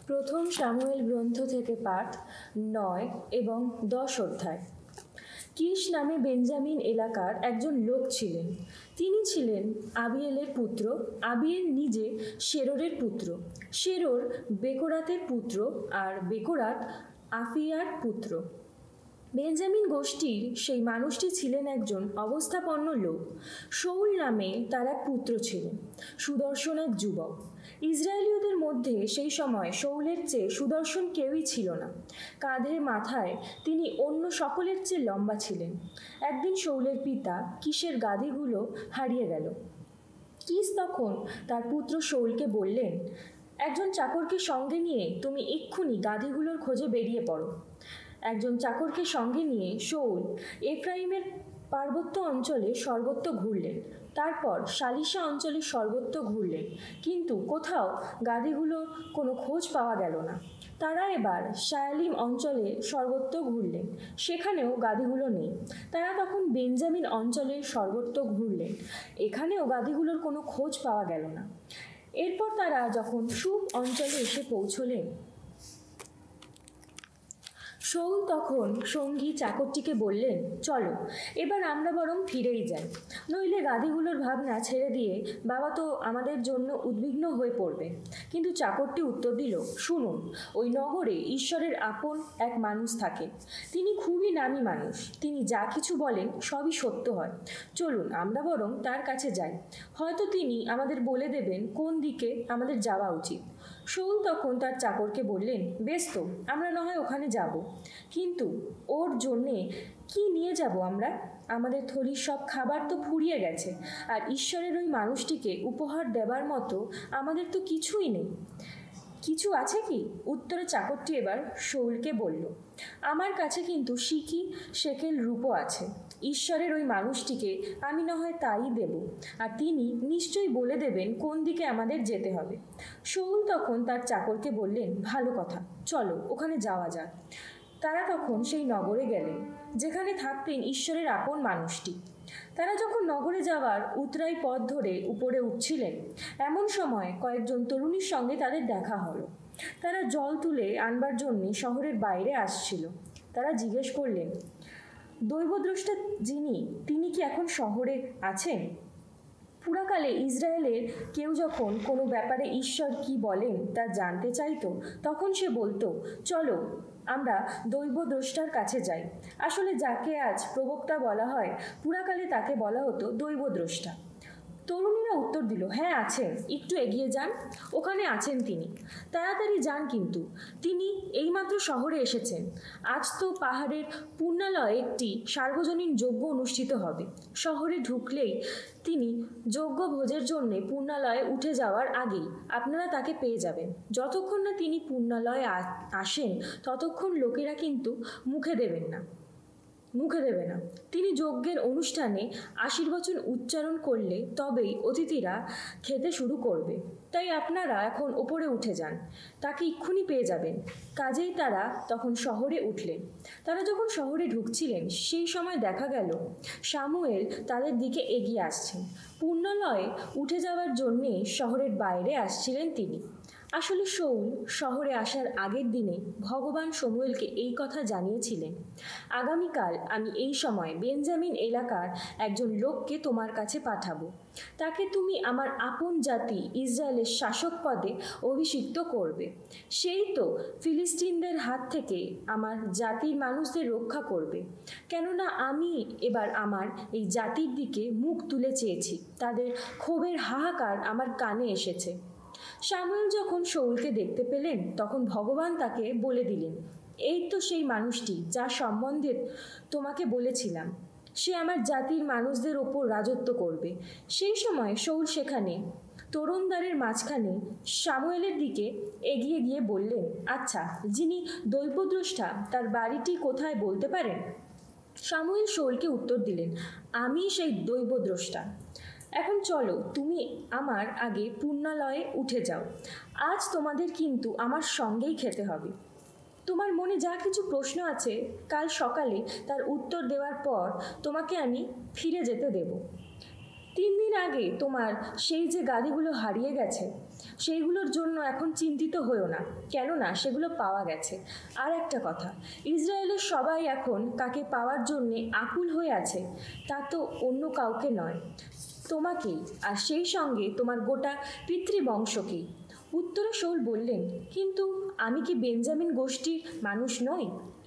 প্রথম সামুয়েল গ্রন্থ থেকে পাঠ ৯ এবং ১০ অধ্যায়। কিশ নামে বেঞ্জামিন এলাকার একজন লোক ছিলেন। তিনি ছিলেন আবিয়েলের পুত্র, আবিয়েল নিজে শেরোরের পুত্র, শেরোর বেকোরাতের পুত্র, আর বেকোরাত আফিয়ার পুত্র। বেঞ্জামিন গোষ্ঠীর সেই মানুষটি ছিলেন একজন অবস্থাপন্ন লোক। শৌল নামে তার এক পুত্র ছিলেন, সুদর্শন এক যুবক। ইসরায়েলীয়দের মধ্যে সেই সময় শৌলের চেয়ে সুদর্শন কেউই ছিল না। কাঁধে মাথায় তিনি অন্য সকলের চেয়ে লম্বা ছিলেন। একদিন শৌলের পিতা কিসের গাদিগুলো হারিয়ে গেল। কিস তখন তার পুত্র শৌলকে বললেন, একজন চাকরকে সঙ্গে নিয়ে তুমি এক্ষুনি গাদিগুলোর খোঁজে বেরিয়ে পড়ো। একজন চাকরকে সঙ্গে নিয়ে শৌল এফ্রাইমের পার্বত্য অঞ্চলে সর্বত্র ঘুরলেন, তারপর সালিশা অঞ্চলে সর্বত্র ঘুরলেন, কিন্তু কোথাও গাদিগুলোর কোনো খোঁজ পাওয়া গেল না। তারা এবার শায়ালিম অঞ্চলে সর্বত্র ঘুরলেন, সেখানেও গাদিগুলো নেই। তারা তখন বেঞ্জামিন অঞ্চলের সর্বত্র ঘুরলেন, এখানেও গাদিগুলোর কোনো খোঁজ পাওয়া গেল না। এরপর তারা যখন সুপ অঞ্চলে এসে পৌঁছলেন, শৌল তখন সঙ্গী চাকরটিকে বললেন, চলো এবার আমরা বরং ফিরেই যাই, নইলে গাদিগুলোর ভাবনা ছেড়ে দিয়ে বাবা তো আমাদের জন্য উদ্বিগ্ন হয়ে পড়বে। কিন্তু চাকরটি উত্তর দিল, শুনুন, ওই নগরে ঈশ্বরের আপন এক মানুষ থাকে। তিনি খুবই নামী মানুষ, তিনি যা কিছু বলেন সবই সত্য হয়। চলুন আমরা বরং তার কাছে যাই, হয়তো তিনি আমাদের বলে দেবেন কোন দিকে আমাদের যাওয়া উচিত। শৌল তখন তার চাকরকে বললেন, বেশ তো, আমরা না হয় ওখানে যাব, কিন্তু ওর জন্যে কি নিয়ে যাব আমরা? আমাদের থলির সব খাবার তো ফুরিয়ে গেছে, আর ঈশ্বরের ওই মানুষটিকে উপহার দেবার মতো আমাদের তো কিছুই নেই। কিছু আছে কি? উত্তরে চাকরটি এবার শৌলকে বলল, আমার কাছে কিন্তু সিকি শেকেল রূপো আছে। ঈশ্বরের ওই মানুষটিকে আমি না হয় তাই দেব, আর তিনি নিশ্চয়ই বলে দেবেন কোন দিকে আমাদের যেতে হবে। শৌল তখন তার চাকরকে বললেন, ভালো কথা, চলো ওখানে যাওয়া যাক। তারা তখন সেই নগরে গেলেন যেখানে থাকতেন ঈশ্বরের আপন মানুষটি। তারা যখন নগরে যাওয়ার উতরাই পথ ধরে উপরে উঠছিলেন, এমন সময় কয়েকজন তরুণীর সঙ্গে তাদের দেখা হলো। তারা জল তুলে আনবার জন্য শহরের বাইরে আসছিল। তারা জিজ্ঞেস করলেন, দৈবদ্রষ্টা যিনি, তিনি কি এখন শহরে আছেন? পুরাকালে ইসরায়েলের কেউ যখন কোনো ব্যাপারে ঈশ্বর কি বলেন তা জানতে চাইতো, তখন সে বলতো, চলো আমরা দৈবদ্রষ্টার কাছে যাই। আসলে যাকে আজ প্রবক্তা বলা হয়, পুরাকালে তাকে বলা হতো দৈবদ্রষ্টা। তরুণীরা উত্তর দিল, হ্যাঁ আছেন, একটু এগিয়ে যান, ওখানে আছেন তিনি। তাড়াতাড়ি যান, কিন্তু তিনি এইমাত্র শহরে এসেছেন। আজ তো পাহাড়ের পুণ্যালয়ে একটি সার্বজনীন যজ্ঞ অনুষ্ঠিত হবে। শহরে ঢুকলেই তিনি যজ্ঞ ভোজের জন্যে পুণ্যালয়ে উঠে যাওয়ার আগেই আপনারা তাকে পেয়ে যাবেন। যতক্ষণ না তিনি পুণ্যালয়ে আসেন ততক্ষণ লোকেরা কিন্তু মুখে দেবে না। তিনি যজ্ঞের অনুষ্ঠানে আশীর্বচন উচ্চারণ করলে তবেই অতিথিরা খেতে শুরু করবে। তাই আপনারা এখন ওপরে উঠে যান, তাকে এক্ষুনি পেয়ে যাবেন। কাজেই তারা তখন শহরে উঠলেন। তারা যখন শহরে ঢুকছিলেন, সেই সময় দেখা গেল সামুয়েল তাদের দিকে এগিয়ে আসছেন। পুণ্যালয়ে উঠে যাওয়ার জন্যে শহরের বাইরে আসছিলেন তিনি। আসলে শৌল শহরে আসার আগের দিনে ভগবান শমূয়েলকে এই কথা জানিয়েছিলেন, আগামীকাল আমি এই সময় বেঞ্জামিন এলাকার একজন লোককে তোমার কাছে পাঠাবো। তাকে তুমি আমার আপন জাতি ইসরায়েলের শাসক পদে অভিষিক্ত করবে। সেই তো ফিলিস্তিনদের হাত থেকে আমার জাতির মানুষদের রক্ষা করবে। কেননা আমি এবার আমার এই জাতির দিকে মুখ তুলে চেয়েছি, তাদের ক্ষোভের হাহাকার আমার কানে এসেছে। সামুয়েল যখন শৌলকে দেখতে পেলেন, তখন ভগবান তাকে বলে দিলেন, এই তো সেই মানুষটি যার সম্বন্ধে তোমাকে বলেছিলাম, সে আমার জাতির মানুষদের ওপর রাজত্ব করবে। সেই সময় শৌল সেখানে তরুণদ্বারের মাঝখানে সামুয়েলের দিকে এগিয়ে গিয়ে বললেন, আচ্ছা, যিনি দৈবদ্রষ্টা তার বাড়িটি কোথায় বলতে পারেন? সামুয়েল শৌলকে উত্তর দিলেন, আমি সেই দৈবদ্রষ্টা। এখন চলো, তুমি আমার আগে পুণ্যালয়ে উঠে যাও। আজ তোমাদের কিন্তু আমার সঙ্গেই খেতে হবে। তোমার মনে যা কিছু প্রশ্ন আছে, কাল সকালে তার উত্তর দেওয়ার পর তোমাকে আমি ফিরে যেতে দেব। 3 দিন আগে তোমার সেই যে গাদিগুলো হারিয়ে গেছে সেইগুলোর জন্য এখন চিন্তিত হয়েও না, কেননা সেগুলো পাওয়া গেছে। আর একটা কথা, ইসরায়েলের সবাই এখন কাকে পাওয়ার জন্যে আকুল হয়ে আছে, তা তো অন্য কাউকে নয়, তোমাকেই, আর সেই সঙ্গে তোমার গোটা পিতৃবংশকেই। উত্তরে শাউল বললেন, কিন্তু আমি কি বেঞ্জামিন গোষ্ঠীর মানুষ নই?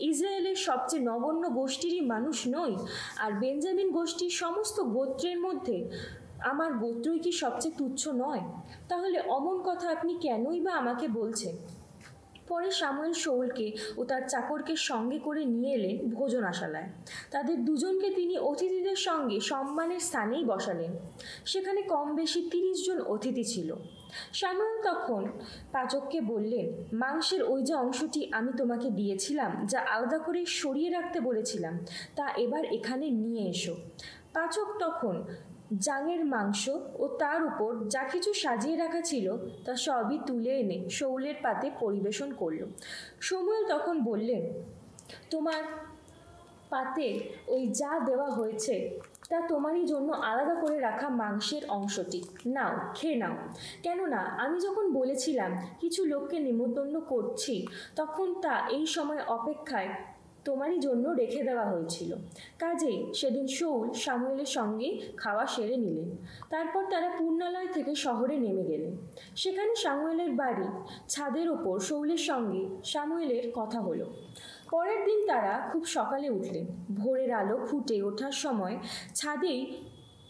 ইসরায়েলের সবচেয়ে নগণ্য গোষ্ঠীরই মানুষ নই? আর বেঞ্জামিন গোষ্ঠীর সমস্ত গোত্রের মধ্যে আমার গোত্রই কি সবচেয়ে তুচ্ছ নয়? তাহলে অমন কথা আপনি কেনই বা আমাকে বলছেন? পরে শামুয়েল শাউলকে ও তার চাকরকে সঙ্গে করে নিয়ে এলেন ভোজনাশালায়। তাদের দুজনকে তিনি অতিথিদের সঙ্গে সম্মানের স্থানেই বসালেন। সেখানে কম বেশি 30 জন অতিথি ছিল। শামুয়েল তখন পাচককে বললেন, মাংসের ওই যে অংশটি আমি তোমাকে দিয়েছিলাম, যা আলাদা করে সরিয়ে রাখতে বলেছিলাম, তা এবার এখানে নিয়ে এসো। পাচক তখন জাঙের মাংস ও তার উপর যা কিছু সাজিয়ে রাখা ছিল তা সবই তুলে এনে শাউলের পাতে পরিবেশন করল। শমূয়েল তখন বললেন, তোমার পাতে ওই যা দেওয়া হয়েছে তা তোমারই জন্য আলাদা করে রাখা মাংসের অংশটি, নাও, খেয়ে নাও। কেননা আমি যখন বলেছিলাম কিছু লোককে নিমন্ত্রণ করছি, তখন তা এই সময় অপেক্ষায় তোমারই জন্য রেখে দেওয়া হয়েছিল। কাজেই সেদিন শাউল শামুয়েলের সঙ্গে খাওয়া সেরে নিলেন। তারপর তারা পূর্ণালয় থেকে শহরে নেমে গেলেন। সেখানে শামুয়েলের বাড়ি ছাদের ওপর শাউলের সঙ্গে শামুয়েলের কথা হলো। পরের দিন তারা খুব সকালে উঠলেন। ভোরের আলো ফুটে ওঠার সময় ছাদেই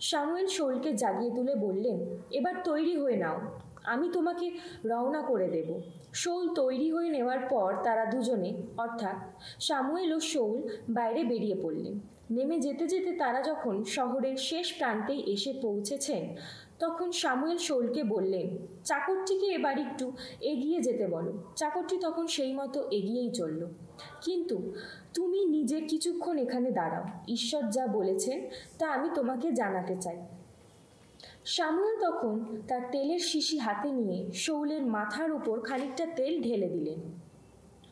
শামুয়েল শাউলকে জাগিয়ে তুলে বললেন, এবার তৈরি হয়ে নাও, আমি তোমাকে রওনা করে দেব। শাউল তৈরি হয়ে নেওয়ার পর তারা দুজনে, অর্থাৎ শামুয়েল ও শাউল, বাইরে বেরিয়ে পড়লেন। নেমে যেতে যেতে তারা যখন শহরের শেষ প্রান্তেই এসে পৌঁছেছেন, তখন শামুয়েল শাউলকে বললেন, চাকরটিকে এবার একটু এগিয়ে যেতে বলো। চাকরটি তখন সেই মতো এগিয়েই চলল। কিন্তু তুমি নিজে কিছুক্ষণ এখানে দাঁড়াও, ঈশ্বর যা বলেছেন তা আমি তোমাকে জানাতে চাই। শামুয়েল তখন তার তেলের শিশি হাতে নিয়ে শাউলের মাথার উপর খানিকটা তেল ঢেলে দিলেন।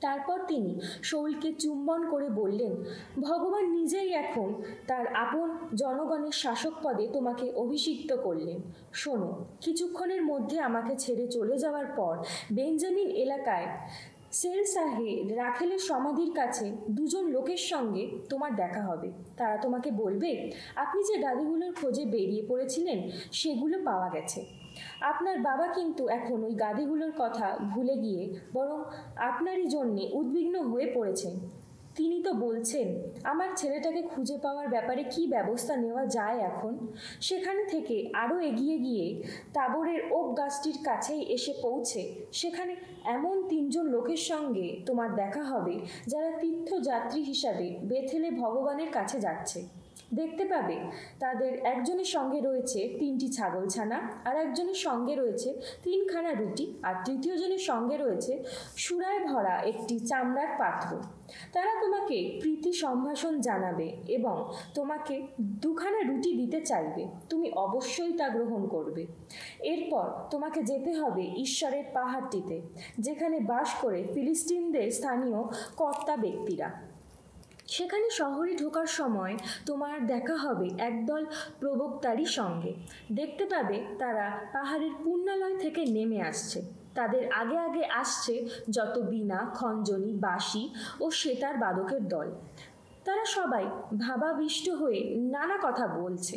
তারপর তিনি শাউলকে চুম্বন করে বললেন, ভগবান নিজেই এখন তার আপন জনগণের শাসক পদে তোমাকে অভিষিক্ত করলেন। শোনো, কিছুক্ষণের মধ্যে আমাকে ছেড়ে চলে যাওয়ার পর বেঞ্জামিন এলাকায় সেলসাহে রাখেলের সমাধির কাছে দুজন লোকের সঙ্গে তোমার দেখা হবে। তারা তোমাকে বলবে, আপনি যে গাদিগুলোর খোঁজে বেরিয়ে পড়েছিলেন সেগুলো পাওয়া গেছে। আপনার বাবা কিন্তু এখন ওই গাদিগুলোর কথা ভুলে গিয়ে বরং আপনারই জন্যে উদ্বিগ্ন হয়ে পড়েছেন। তিনি তো বলছেন, আমার ছেলেটাকে খুঁজে পাওয়ার ব্যাপারে কি ব্যবস্থা নেওয়া যায় এখন। সেখানে থেকে আরও এগিয়ে গিয়ে তাবরের ওক গাছটির কাছেই এসে পৌঁছে সেখানে এমন 3 জন লোকের সঙ্গে তোমার দেখা হবে যারা তীর্থযাত্রী হিসাবে বেথেলে ভগবানের কাছে যাচ্ছে। দেখতে পাবে তাদের একজনের সঙ্গে রয়েছে 3টি ছাগলছানা, আর একজনের সঙ্গে রয়েছে 3খানা রুটি, আর তৃতীয় জনের সঙ্গে রয়েছে সুরায় ভরা একটি চামড়ার পাত্র। তারা তোমাকে প্রীতি সম্ভাষণ জানাবে এবং তোমাকে 2খানা রুটি দিতে চাইবে। তুমি অবশ্যই তা গ্রহণ করবে। এরপর তোমাকে যেতে হবে ঈশ্বরের পাহাড়টিতে, যেখানে বাস করে ফিলিস্তিনদের স্থানীয় কর্তা ব্যক্তিরা। সেখানে শহরে ঢোকার সময় তোমার দেখা হবে একদল প্রবক্তারই সঙ্গে। দেখতে পাবে তারা পাহাড়ের পূর্ণালয় থেকে নেমে আসছে। তাদের আগে আগে আসছে যত বীণা, খঞ্জনি, বাঁশি ও সেতার বাদকের দল। তারা সবাই ভাবাবিষ্ট হয়ে নানা কথা বলছে।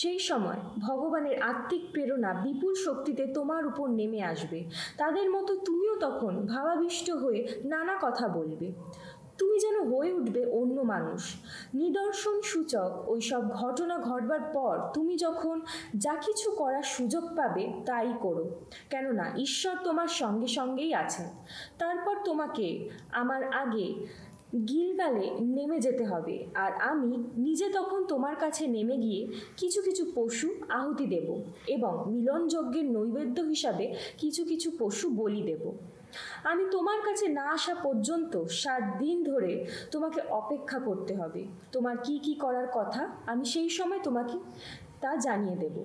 সেই সময় ভগবানের আত্মিক প্রেরণা বিপুল শক্তিতে তোমার উপর নেমে আসবে। তাদের মতো তুমিও তখন ভাবাবিষ্ট হয়ে নানা কথা বলবে। তুমি যেন হয়ে উঠবে অন্য মানুষ। নিদর্শন সূচক ওই সব ঘটনা ঘটবার পর তুমি যখন যা কিছু করার সুযোগ পাবে তাই করো, কেননা ঈশ্বর তোমার সঙ্গে সঙ্গেই আছেন। তারপর তোমাকে আমার আগে গিলগালে নেমে যেতে হবে, আর আমি নিজে তখন তোমার কাছে নেমে গিয়ে কিছু কিছু পশু আহুতি দেব এবং মিলনযজ্ঞের নৈবেদ্য হিসাবে কিছু কিছু পশু বলি দেব। আমি তোমার কাছে না আসা পর্যন্ত 7 দিন ধরে তোমাকে অপেক্ষা করতে হবে। তোমার কি কি করার কথা আমি সেই সময় তোমাকে তা জানিয়ে দেব।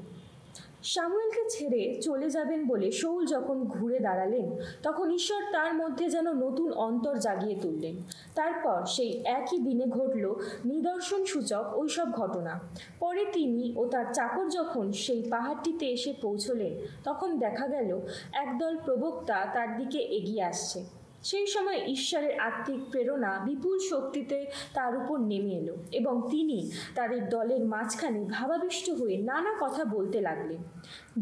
সামুয়েলকে ছেড়ে চলে যাবেন বলে শাউল যখন ঘুরে দাঁড়ালেন, তখন ঈশ্বর তার মধ্যে যেন নতুন অন্তর জাগিয়ে তুললেন। তারপর সেই একই দিনে ঘটল নিদর্শন সূচক ওইসব ঘটনা। পরে তিনি ও তার চাকর যখন সেই পাহাড়টিতে এসে পৌঁছলেন, তখন দেখা গেল একদল প্রবক্তা তার দিকে এগিয়ে আসছে। সেই সময় ঈশ্বরের আত্মিক প্রেরণা বিপুল শক্তিতে তার উপর নেমে এলো এবং তিনি তাদের দলের মাঝখানে ভাবাবিষ্ট হয়ে নানা কথা বলতে লাগলেন।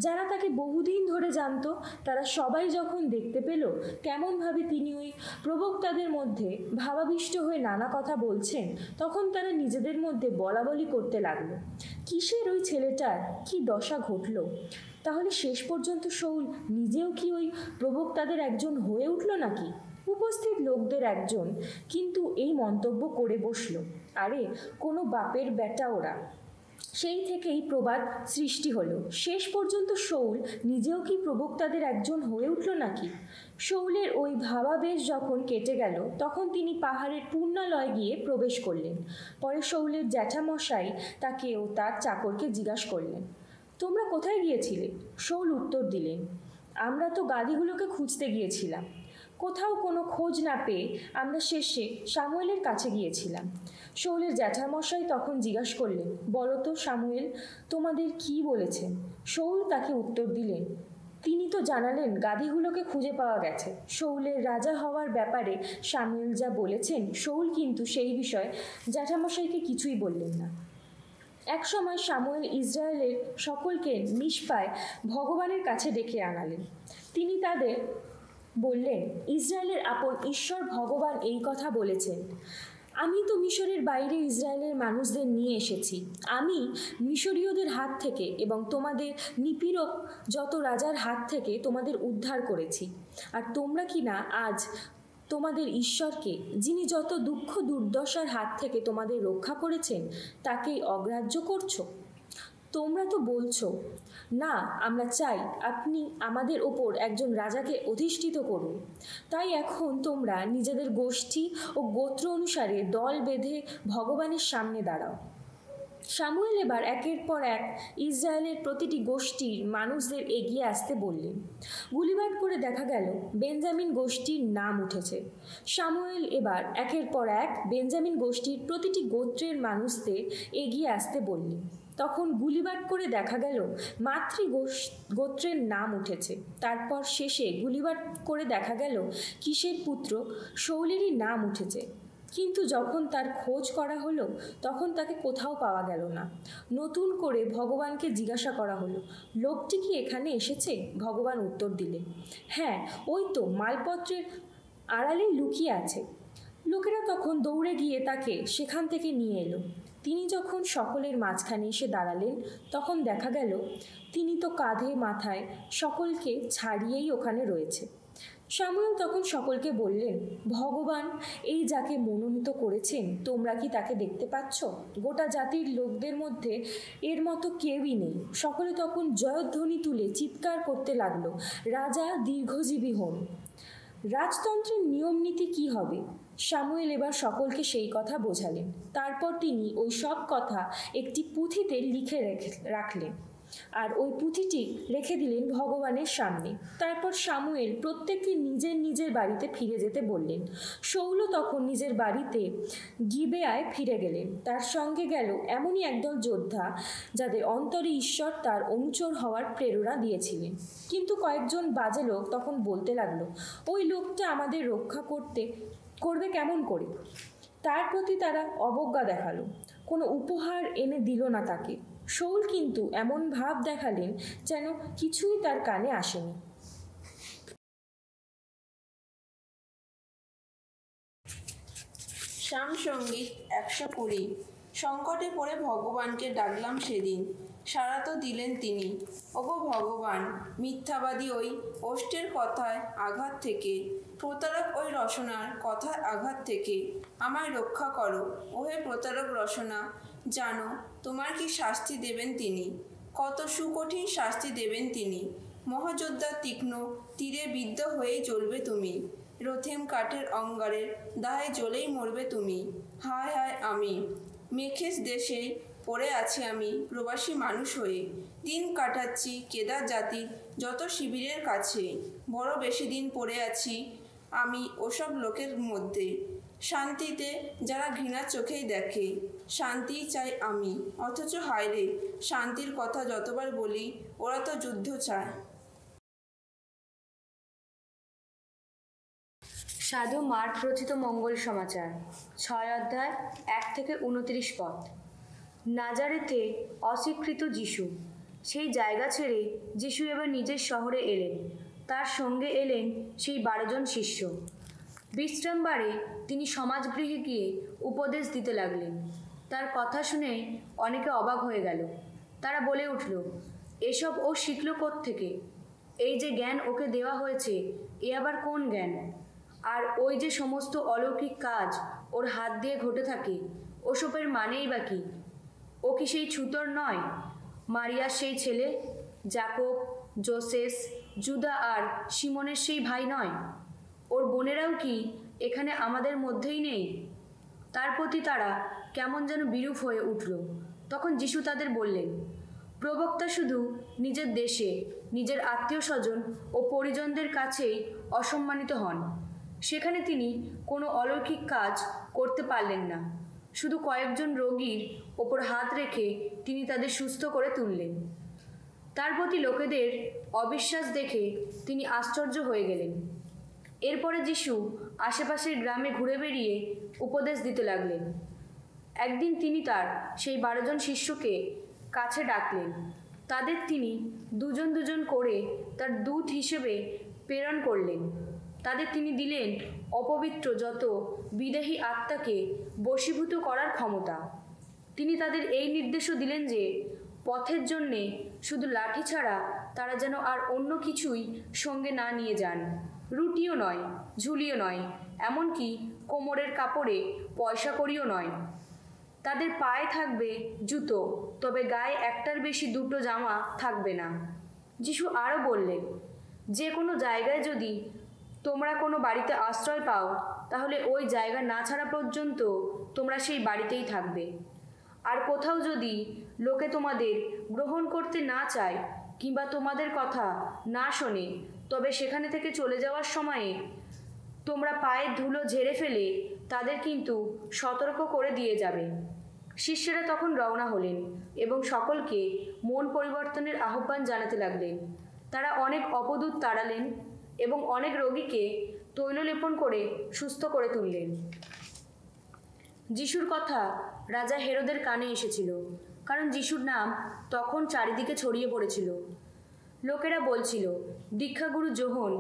যারা তাকে বহুদিন ধরে জানতো, তারা সবাই যখন দেখতে পেল কেমনভাবে তিনি ওই প্রবক্তাদের মধ্যে ভাবাবিষ্ট হয়ে নানা কথা বলছেন, তখন তারা নিজেদের মধ্যে বলাবলি করতে লাগলো, কিসের ওই ছেলেটার কি দশা ঘটল? তাহলে শেষ পর্যন্ত শাউল নিজেও কি ওই প্রবক্তাদের একজন হয়ে উঠল নাকি? উপস্থিত লোকদের একজন কিন্তু এই মন্তব্য করে বসল, আরে কোনো বাপের বেটা ওরা। সেই থেকেই প্রবাদ সৃষ্টি হলো, শেষ পর্যন্ত শাউল নিজেও কি প্রবক্তাদের একজন হয়ে উঠল নাকি? শাউলের ওই ভাবাবেশ যখন কেটে গেল, তখন তিনি পাহাড়ের পূর্ণালয়ে গিয়ে প্রবেশ করলেন। পরে শাউলের জ্যাঠামশাই তাকে ও তার চাকরকে জিজ্ঞাসা করলেন, তোমরা কোথায় গিয়েছিলে? শাউল উত্তর দিলেন, আমরা তো গাদিগুলোকে খুঁজতে গিয়েছিলাম। কোথাও কোনো খোঁজ না পেয়ে আমরা শেষে সামুয়েলের কাছে গিয়েছিলাম। শাউলের জ্যাঠামশাই তখন জিজ্ঞাসা করলেন, বলো তো সামুয়েল তোমাদের কি বলেছেন? শাউল তাকে উত্তর দিলেন, তিনি তো জানালেন গাদিগুলোকে খুঁজে পাওয়া গেছে। শাউলের রাজা হওয়ার ব্যাপারে সামুয়েল যা বলেছেন, শাউল কিন্তু সেই বিষয়ে জ্যাঠামশাইকে কিছুই বললেন না। এক সময় সামুয়েল ইসরায়েলের সকলকে মিশপায় ভগবানের কাছে ডেকে আনালেন। তিনি তাদের বললেন, ইসরায়েলের আপন ঈশ্বর ভগবান এই কথা বলেছেন, আমি তো মিশরের বাইরে ইসরায়েলের মানুষদের নিয়ে এসেছি। আমি মিশরীয়দের হাত থেকে এবং তোমাদের নিপীড়ক যত রাজার হাত থেকে তোমাদের উদ্ধার করেছি। আর তোমরা কি না আজ তোমাদের ঈশ্বরকে, যিনি যত দুঃখ দুর্দশার হাত থেকে তোমাদের রক্ষা করেছেন, তাকেই অগ্রাহ্য করছো? তোমরা তো বলছো, না আমরা চাই আপনি আমাদের ওপর একজন রাজাকে অধিষ্ঠিত করুন। তাই এখন তোমরা নিজেদের গোষ্ঠী ও গোত্র অনুসারে দল বেঁধে ভগবানের সামনে দাঁড়াও। সামুয়েল এবার একের পর এক ইসরায়েলের প্রতিটি গোষ্ঠীর মানুষদের এগিয়ে আসতে বললেন। গুলিবাট করে দেখা গেল বেঞ্জামিন গোষ্ঠীর নাম উঠেছে। সামুয়েল এবার একের পর এক বেঞ্জামিন গোষ্ঠীর প্রতিটি গোত্রের মানুষদের এগিয়ে আসতে বললেন। তখন গুলিবাট করে দেখা গেল মাতৃ গোত্রের নাম উঠেছে। তারপর শেষে গুলিবাট করে দেখা গেল কিসের পুত্র শাউলেরই নাম উঠেছে। কিন্তু যখন তার খোঁজ করা হলো, তখন তাকে কোথাও পাওয়া গেল না। নতুন করে ভগবানকে জিজ্ঞাসা করা হলো, লোকটি কি এখানে এসেছে? ভগবান উত্তর দিলেন, হ্যাঁ, ওই তো মালপত্রের আড়ালেই লুকিয়ে আছে। লোকেরা তখন দৌড়ে গিয়ে তাকে সেখান থেকে নিয়ে এলো। তিনি যখন সকলের মাঝখানে এসে দাঁড়ালেন, তখন দেখা গেল তিনি তো কাঁধে মাথায় সকলকে ছাড়িয়েই ওখানে রয়েছে। সামুয়েল তখন সকলকে বললেন, ভগবান এই যাকে মনোনীত করেছেন, তোমরা কি তাকে দেখতে পাচ্ছ? গোটা জাতির লোকদের মধ্যে এর মতো কেউই নেই। সকলে তখন জয়ধ্বনি তুলে চিৎকার করতে লাগলো, রাজা দীর্ঘজীবী হন। রাজতন্ত্রের নিয়ম নীতি কী হবে? সামুয়েল এবার সকলকে সেই কথা বোঝালেন। তারপর তিনি ওই সব কথা একটি পুঁথিতে লিখে রাখলেন আর ওই পুঁথিটি রেখে দিলেন ভগবানের সামনে। তারপর সামুয়েল প্রত্যেককে নিজের নিজের বাড়িতে ফিরে যেতে বললেন। শাউলও তখন নিজের বাড়িতে গিবেয়ায় ফিরে গেলেন। তার সঙ্গে গেল এমনই একদল যোদ্ধা যাদের অন্তরে ঈশ্বর তার অনুচর হওয়ার প্রেরণা দিয়েছিলেন। কিন্তু কয়েকজন বাজে লোক তখন বলতে লাগলো, ওই লোকটা আমাদের রক্ষা করবে কেমন করে? তার প্রতি তারা অবজ্ঞা দেখালো, কোনো উপহার এনে দিল না তাকে। শাউল কিন্তু এমন ভাব দেখালেন যেন কিছুই তার কানে আসেনি। শ্যাম সঙ্গীত 120। সংকটে পড়ে ভগবানকে ডাকলাম সেদিন, সাড়া তো দিলেন তিনি। ওগো ভগবান, মিথ্যাবাদী ওই ওষ্ঠের কথায় আঘাত থেকে, প্রতারক ওই রসনার কথায় আঘাত থেকে আমায় রক্ষা করো। ওহে প্রতারক রসনা, জানো তোমার কি শাস্তি দেবেন তিনি, কত সুকঠিন শাস্তি দেবেন তিনি। মহাযোদ্ধা তীক্ষ্ণ তীরে বিদ্ধ হয়েই চলবে তুমি, রথেম কাঠের অঙ্গারের দাহে জ্বলেই মরবে তুমি। হায় হায় আমি মেখেস দেশে পড়ে আছি আমি প্রবাসী মানুষ হয়ে, দিন কাটাচ্ছি কেদার জাতির যত শিবিরের কাছে। বড় বেশি দিন পড়ে আছি আমি ওসব লোকের মধ্যে। শান্তিতে যারা ঘৃণা চোখেই দেখে, শান্তিই চাই আমি। অথচ হায় রে, শান্তির কথা যতবার বলি ওরা তো যুদ্ধ চায়। সাধু মার্ক রচিত মঙ্গল সমাচার 6 অধ্যায় 1 থেকে 29 পদ। নাজারেথে অস্বীকৃত যিশু। সেই জায়গা ছেড়ে যিশু এবার নিজের শহরে এলেন। তার সঙ্গে এলেন সেই 12 জন শিষ্য। বিশ্রামবারে তিনি সমাজগৃহে গিয়ে উপদেশ দিতে লাগলেন। তার কথা শুনে অনেকে অবাক হয়ে গেল। তারা বলে উঠল, এসব ও শিখল কোত্থেকে? এই যে জ্ঞান ওকে দেওয়া হয়েছে, এ আবার কোন জ্ঞান? আর ওই যে সমস্ত অলৌকিক কাজ ওর হাত দিয়ে ঘটে থাকে, ওসবের মানেই বা কী? ও কি সেই ছুতর নয়? মারিয়ার সেই ছেলে, জাকব, জোসেস, জুদা আর সিমনের সেই ভাই নয়? ওর বোনেরাও কি এখানে আমাদের মধ্যেই নেই? তার প্রতি তারা কেমন যেন বিরূপ হয়ে উঠল। তখন যিশু তাদের বললেন, প্রবক্তা শুধু নিজের দেশে, নিজের আত্মীয় স্বজন ও পরিজনদের কাছেই অসম্মানিত হন। সেখানে তিনি কোনো অলৌকিক কাজ করতে পারলেন না। শুধু কয়েকজন রোগীর ওপর হাত রেখে তিনি তাদের সুস্থ করে তুললেন। তার প্রতি লোকেদের অবিশ্বাস দেখে তিনি আশ্চর্য হয়ে গেলেন। এরপরে যিশু আশেপাশের গ্রামে ঘুরে বেরিয়ে উপদেশ দিতে লাগলেন। একদিন তিনি তার সেই 12 জন শিষ্যকে কাছে ডাকলেন। তাদের তিনি দুজন দুজন করে তার দূত হিসেবে প্রেরণ করলেন। তাদের তিনি দিলেন অপবিত্র যত বিদেহী আত্মাকে বশীভূত করার ক্ষমতা। তিনি তাদের এই নির্দেশও দিলেন যে পথের জন্যে শুধু লাঠি ছাড়া তারা যেন আর অন্য কিছুই সঙ্গে না নিয়ে যান। রুটিও নয়, ঝুলিও নয়, এমনকি কোমরের কাপড়ে পয়সা কড়িও নয়। তাদের পায়ে থাকবে জুতো, তবে গায়ে একটার বেশি 2টো জামা থাকবে না। যিশু আরও বললেন, যে কোনো জায়গায় যদি তোমরা কোনো বাড়িতে আশ্রয় পাও, তাহলে ওই জায়গা না ছাড়া পর্যন্ত তোমরা সেই বাড়িতেই থাকবে। আর কোথাও যদি লোকে তোমাদের গ্রহণ করতে না চায় কিংবা তোমাদের কথা না শোনে, তবে সেখানে থেকে চলে যাওয়ার সময়ে তোমরা পায়ের ধুলো ঝেড়ে ফেলে তাদের কিন্তু সতর্ক করে দিয়ে যাবে। শিষ্যরা তখন রওনা হলেন এবং সকলকে মন পরিবর্তনের আহ্বান জানাতে লাগলেন। তারা অনেক অপদূত তাড়ালেন এবং অনেক রোগীকে তৈল লেপন করে সুস্থ করে তুললেন। যিশুর কথা রাজা হেরোদের কানে এসেছিল, কারণ যিশুর নাম তখন চারিদিকে ছড়িয়ে পড়েছিল। লোকেরা বলছিল, দীক্ষাগুরু যোহন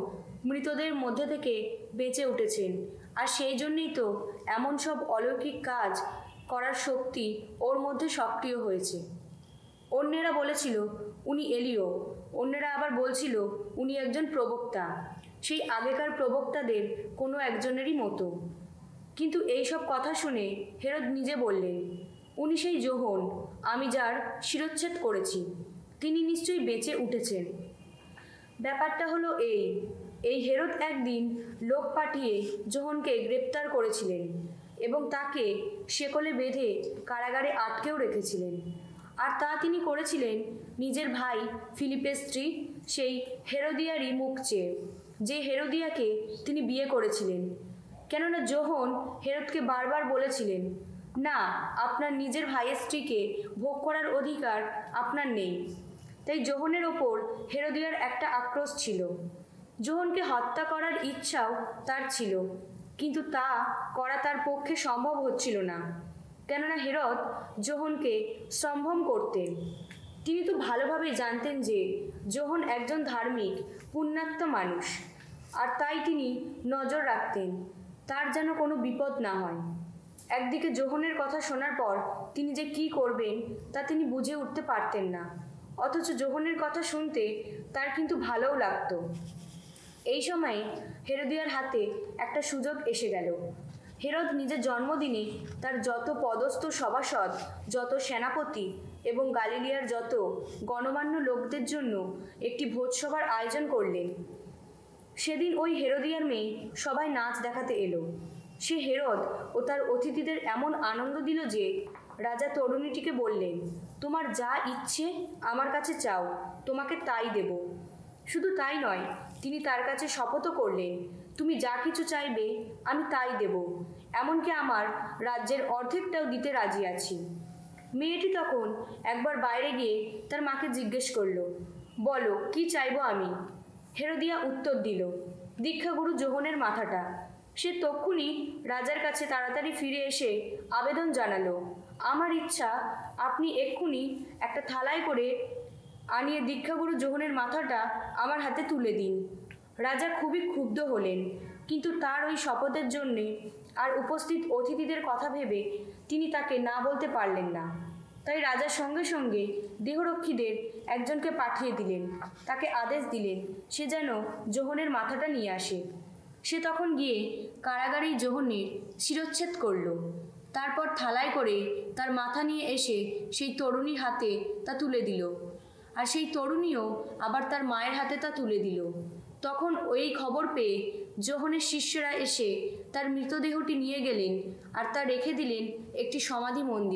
মৃতদের মধ্যে থেকে বেঁচে উঠেছেন, আর সেই জন্যই তো এমন সব অলৌকিক কাজ করার শক্তি ওর মধ্যে সক্রিয় হয়েছে। অন্যেরা বলেছিল উনি এলিও, অন্যেরা আবার বলছিল উনি একজন প্রবক্তা, সেই আগেকার প্রবক্তাদের কোনো একজনেরই মতো। কিন্তু এই সব কথা শুনে হেরোদ নিজে বললেন, উনি সেই যোহন, আমি যার শিরচ্ছেদ করেছি, তিনি নিশ্চয়ই বেঁচে উঠেছেন। ব্যাপারটা হলো এই হেরোদ একদিন লোক পাঠিয়ে যোহনকে গ্রেপ্তার করেছিলেন এবং তাকে শেকলে বেঁধে কারাগারে আটকেও রেখেছিলেন। আর তা তিনি করেছিলেন নিজের ভাই ফিলিপের স্ত্রী সেই হেরোদিয়ারই মুখ চেয়ে, যে হেরোদিয়াকে তিনি বিয়ে করেছিলেন। কেননা যোহন হেরোদকে বারবার বলেছিলেন, না, আপনার নিজের ভাইয়ের স্ত্রীকে ভোগ করার অধিকার আপনার নেই। তাই যোহনের ওপর হেরোদিয়ার একটা আক্রোশ ছিল। যোহনকে হত্যা করার ইচ্ছাও তার ছিল, কিন্তু তা করা তার পক্ষে সম্ভব হচ্ছিল না, কেননা হেরোদ যোহনকে সম্ভ্রম করতেন। তিনি তো ভালোভাবেই জানতেন যে যোহন একজন ধার্মিক পুণ্যাত্মা মানুষ, আর তাই তিনি নজর রাখতেন তার যেন কোনো বিপদ না হয়। একদিকে যোহনের কথা শোনার পর তিনি যে কী করবেন তা তিনি বুঝে উঠতে পারতেন না, অথচ যোহনের কথা শুনতে তার কিন্তু ভালোও লাগতো। এই সময় হেরোদিয়ার হাতে একটা সুযোগ এসে গেল। হেরোদ নিজের জন্মদিনে তার যত পদস্থ সভাসদ, যত সেনাপতি এবং গালিলিয়ার যত গণমান্য লোকদের জন্য একটি ভোজসভার আয়োজন করলেন। সেদিন ওই হেরোদিয়ার মেয়ে সবাই নাচ দেখাতে এলো। সে হেরোদ ও তার অতিথিদের এমন আনন্দ দিল যে রাজা তরুণীটিকে বললেন, তোমার যা ইচ্ছে আমার কাছে চাও, তোমাকে তাই দেব। শুধু তাই নয়, তিনি তার কাছে শপথও করলেন, তুমি যা কিছু চাইবে আমি তাই দেব, এমনকি আমার রাজ্যের অর্ধেকটাও দিতে রাজি আছি। মেয়েটি তখন একবার বাইরে গিয়ে তার মাকে জিজ্ঞেস করলো, বলো কি চাইবো আমি? হেরোদিয়া উত্তর দিল, দীক্ষাগুরু যোহনের মাথাটা। সে তক্ষুনি রাজার কাছে তাড়াতাড়ি ফিরে এসে আবেদন জানালো, আমার ইচ্ছা আপনি এক্ষুনি একটা থালায় করে আনিয়ে দীক্ষাগুরু যোহনের মাথাটা আমার হাতে তুলে দিন। রাজা খুবই ক্ষুব্ধ হলেন, কিন্তু তার ওই শপথের জন্যে আর উপস্থিত অতিথিদের কথা ভেবে তিনি তাকে না বলতে পারলেন না। তাই রাজা সঙ্গে সঙ্গে দেহরক্ষীদের একজনকে পাঠিয়ে দিলেন, তাকে আদেশ দিলেন সে যেন যোহনের মাথাটা নিয়ে আসে। সে তখন গিয়ে কারাগারেই যোহনের শিরচ্ছেদ করল। তারপর থালায় করে তার মাথা নিয়ে এসে সেই তরুণীর হাতে তা তুলে দিল, আর সেই তরুণীও আবার তার মায়ের হাতে তা তুলে দিল। তখন ওই খবর পেয়ে যোহনের শিষ্যরা এসে তার মৃতদেহটি নিয়ে গেলেন আর তা রেখে দিলেন একটি সমাধি মন্দিরে।